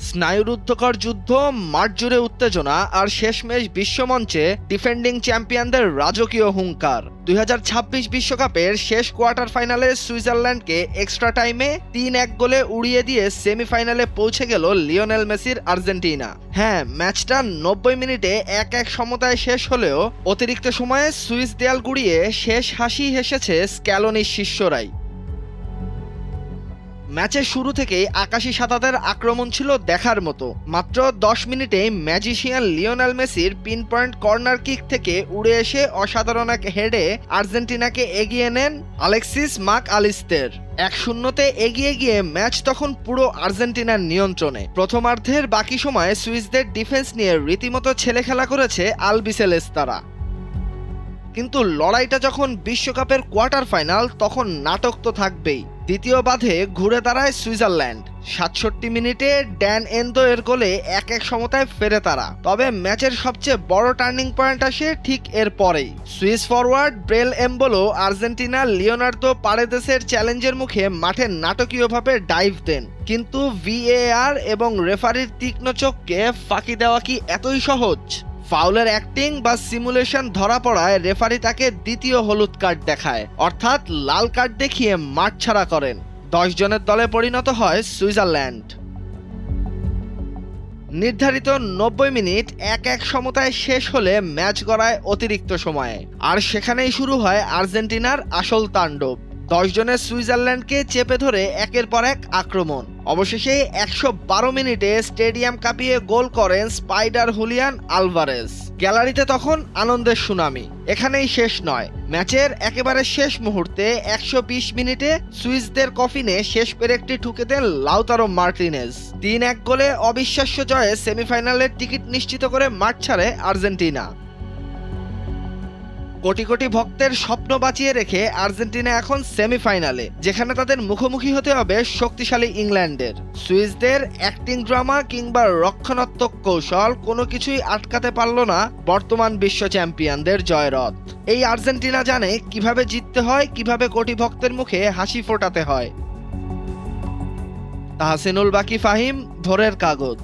স্নায়ুরুদ্ধকর যুদ্ধ, মাঠ জুড়ে উত্তেজনা আর শেষমেশ বিশ্বমঞ্চে ডিফেন্ডিং চ্যাম্পিয়নদের রাজকীয় হুঙ্কার। 2026 বিশ্বকাপের শেষ কোয়ার্টার ফাইনালে সুইজারল্যান্ডকে এক্সট্রা টাইমে 3-1 গোলে উড়িয়ে দিয়ে সেমিফাইনালে পৌঁছে গেল লিওনেল মেসির আর্জেন্টিনা। হ্যাঁ, ম্যাচটা 90 মিনিটে 1-1 সমতায় শেষ হলেও অতিরিক্ত সময়ে সুইস দেয়াল গুড়িয়ে শেষ হাসি হেসেছে স্ক্যালোনির শিষ্যরাই। ম্যাচের শুরু থেকেই আকাশি সাদাদের আক্রমণ ছিল দেখার মতো। মাত্র 10 মিনিটেই ম্যাজিশিয়ান লিওনেল মেসির পিন পয়েন্ট কর্নার কিক থেকে উড়ে এসে অসাধারণ এক হেডে আর্জেন্টিনাকে এগিয়ে নেন আলেক্সিস মাক আলিস্তের। 1-0-তে এগিয়ে গিয়ে ম্যাচ তখন পুরো আর্জেন্টিনার নিয়ন্ত্রণে। প্রথমার্ধের বাকি সময়ে সুইসদের ডিফেন্স নিয়ে রীতিমতো ছেলেখেলা করেছে আলবিসেলেস্তারা। কিন্তু লড়াইটা যখন বিশ্বকাপের কোয়ার্টার ফাইনাল, তখন নাটক তো থাকবেই। দ্বিতীয় বাঁধে ঘুরে দাঁড়ায় সুইজারল্যান্ড। 67 মিনিটে ড্যান এন্দো এর গোলে 1-1 সমতায় ফেরে তারা। তবে ম্যাচের সবচেয়ে বড় টার্নিং পয়েন্ট আসে ঠিক এর পরেই। Swiss forward Breel Embolo Argentina Leonardo পারেদেসের চ্যালেঞ্জের মুখে মাঠে নাটকীয়ভাবে ডাইভ দেন। কিন্তু ভিএআর এবং রেফারির তীক্ষ্ণ চোখকে ফাঁকি দেওয়া কি এতই সহজ? ফাউলের অ্যাক্টিং বা সিমুলেশন ধরা পড়ায় রেফারি তাকে দ্বিতীয় হলুদ কার্ড দেখায়, অর্থাৎ লাল কার্ড দেখিয়ে মাঠ ছাড়া করেন। 10 জনের দলে পরিণত হয় সুইজারল্যান্ড। নির্ধারিত 90 মিনিট 1-1 সমতায় শেষ হলে ম্যাচ গড়ায় অতিরিক্ত সময়ে। আর সেখানেই শুরু হয় আর্জেন্টিনার আসল তাণ্ডব। 10 জনের সুইজারল্যান্ডকে চেপে ধরে একের পর এক আক্রমণ। অবশেষে 112 মিনিটে স্টেডিয়াম কাঁপিয়ে গোল করেন স্পাইডার হুলিয়ান আলভারেজ। গ্যালারিতে তখন আনন্দের সুনামি। এখানেই শেষ নয়, ম্যাচের একেবারে শেষ মুহূর্তে 120 মিনিটে সুইসদের কফিনে শেষ পেরেকটি ঠুকে দেন লাউতারো মার্টিনেজ। 3-1 গোলে অবিশ্বাস্য জয়ে সেমিফাইনালের টিকিট নিশ্চিত করে মাঠ ছাড়ে আর্জেন্টিনা। কোটি কোটি ভক্তের স্বপ্ন বাঁচিয়ে রেখে আর্জেন্টিনা এখন সেমিফাইনালে, যেখানে তাদের মুখোমুখি হতে হবে শক্তিশালী ইংল্যান্ডের। সুইসদের অ্যাক্টিং ড্রামা কিংবা রক্ষণাত্মক কৌশল কোনো কিছুই আটকাতে পারল না বর্তমান বিশ্ব চ্যাম্পিয়নদের জয়রথ। এই আর্জেন্টিনা জানে কিভাবে জিততে হয়, কিভাবে কোটি ভক্তের মুখে হাসি ফোটাতে হয়। তাহসিনুল বাকি ফাহিম, ভোরের কাগজ।